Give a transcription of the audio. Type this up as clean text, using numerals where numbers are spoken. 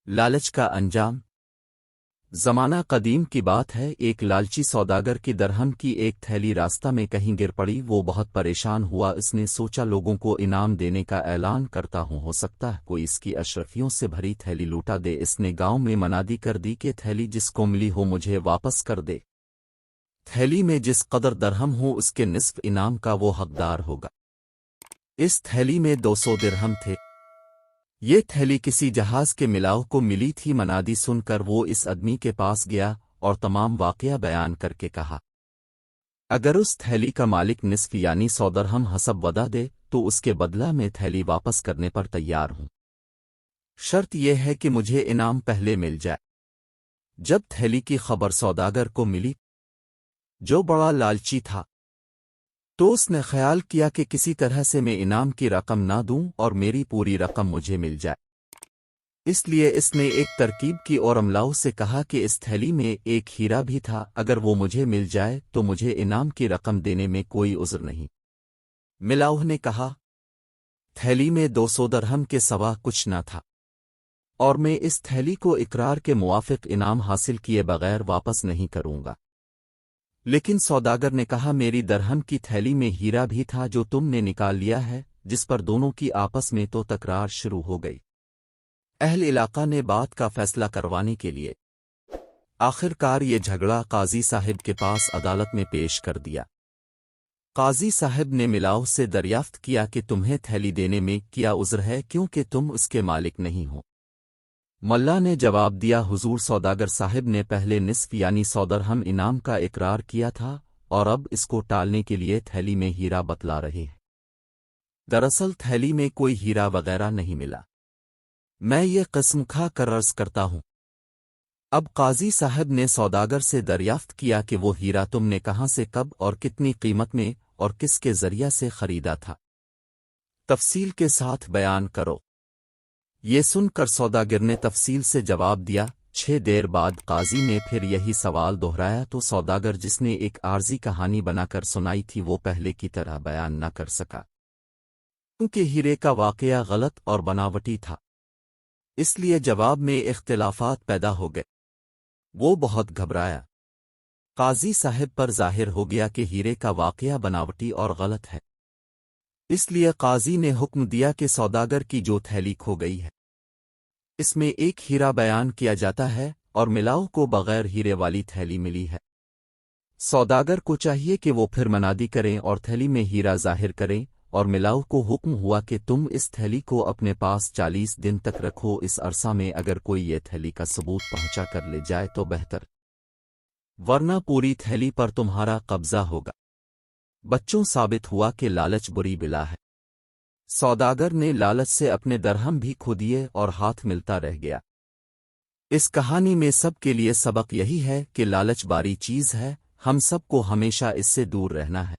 لالچ کا انجام۔ زمانہ قدیم کی بات ہے، ایک لالچی سوداگر کی درہم کی ایک تھیلی راستہ میں کہیں گر پڑی۔ وہ بہت پریشان ہوا، اس نے سوچا لوگوں کو انعام دینے کا اعلان کرتا ہوں، ہو سکتا ہے کوئی اس کی اشرفیوں سے بھری تھیلی لوٹا دے۔ اس نے گاؤں میں منادی کر دی کہ تھیلی جس کو ملی ہو مجھے واپس کر دے، تھیلی میں جس قدر درہم ہو اس کے نصف انعام کا وہ حقدار ہوگا۔ اس تھیلی میں 200 درہم تھے۔ یہ تھیلی کسی جہاز کے ملاؤ کو ملی تھی۔ منادی سن کر وہ اس آدمی کے پاس گیا اور تمام واقعہ بیان کر کے کہا، اگر اس تھیلی کا مالک نصف یعنی 100 درہم حسب وعدہ دے تو اس کے بدلہ میں تھیلی واپس کرنے پر تیار ہوں، شرط یہ ہے کہ مجھے انعام پہلے مل جائے۔ جب تھیلی کی خبر سوداگر کو ملی، جو بڑا لالچی تھا، تو اس نے خیال کیا کہ کسی طرح سے میں انعام کی رقم نہ دوں اور میری پوری رقم مجھے مل جائے۔ اس لیے اس نے ایک ترکیب کی اور املاؤ سے کہا کہ اس تھیلی میں ایک ہیرا بھی تھا، اگر وہ مجھے مل جائے تو مجھے انعام کی رقم دینے میں کوئی عذر نہیں۔ ملاؤ نے کہا، تھیلی میں 200 درہم کے سوا کچھ نہ تھا اور میں اس تھیلی کو اقرار کے موافق انعام حاصل کیے بغیر واپس نہیں کروں گا۔ لیکن سوداگر نے کہا، میری درہم کی تھیلی میں ہیرا بھی تھا جو تم نے نکال لیا ہے، جس پر دونوں کی آپس میں تو تکرار شروع ہو گئی۔ اہل علاقہ نے بات کا فیصلہ کروانے کے لیے آخر کار یہ جھگڑا قاضی صاحب کے پاس عدالت میں پیش کر دیا۔ قاضی صاحب نے ملاؤ سے دریافت کیا کہ تمہیں تھیلی دینے میں کیا عذر ہے، کیونکہ تم اس کے مالک نہیں ہو؟ ملا نے جواب دیا، حضور سوداگر صاحب نے پہلے نصف یعنی 100 درہم انعام کا اقرار کیا تھا اور اب اس کو ٹالنے کے لیے تھیلی میں ہیرا بتلا رہے ہیں۔ دراصل تھیلی میں کوئی ہیرا وغیرہ نہیں ملا، میں یہ قسم کھا کر عرض کرتا ہوں۔ اب قاضی صاحب نے سوداگر سے دریافت کیا کہ وہ ہیرا تم نے کہاں سے، کب اور کتنی قیمت میں اور کس کے ذریعہ سے خریدا تھا، تفصیل کے ساتھ بیان کرو۔ یہ سن کر سوداگر نے تفصیل سے جواب دیا۔ 6 دیر بعد قاضی نے پھر یہی سوال دہرایا تو سوداگر جس نے ایک عارضی کہانی بنا کر سنائی تھی وہ پہلے کی طرح بیان نہ کر سکا، کیونکہ ہیرے کا واقعہ غلط اور بناوٹی تھا، اس لیے جواب میں اختلافات پیدا ہو گئے۔ وہ بہت گھبرایا۔ قاضی صاحب پر ظاہر ہو گیا کہ ہیرے کا واقعہ بناوٹی اور غلط ہے، اس لیے قاضی نے حکم دیا کہ سوداگر کی جو تھیلی کھو گئی ہے اس میں ایک ہیرا بیان کیا جاتا ہے اور ملاؤ کو بغیر ہیرے والی تھیلی ملی ہے۔ سوداگر کو چاہیے کہ وہ پھر منادی کریں اور تھیلی میں ہیرا ظاہر کریں، اور ملاؤ کو حکم ہوا کہ تم اس تھیلی کو اپنے پاس 40 دن تک رکھو، اس عرصہ میں اگر کوئی یہ تھیلی کا ثبوت پہنچا کر لے جائے تو بہتر، ورنہ پوری تھیلی پر تمہارا قبضہ ہوگا۔ بچوں ثابت ہوا کہ لالچ بری بلا ہے۔ سوداگر نے لالچ سے اپنے درہم بھی کھو دیے اور ہاتھ ملتا رہ گیا۔ اس کہانی میں سب کے لیے سبق یہی ہے کہ لالچ باری چیز ہے، ہم سب کو ہمیشہ اس سے دور رہنا ہے۔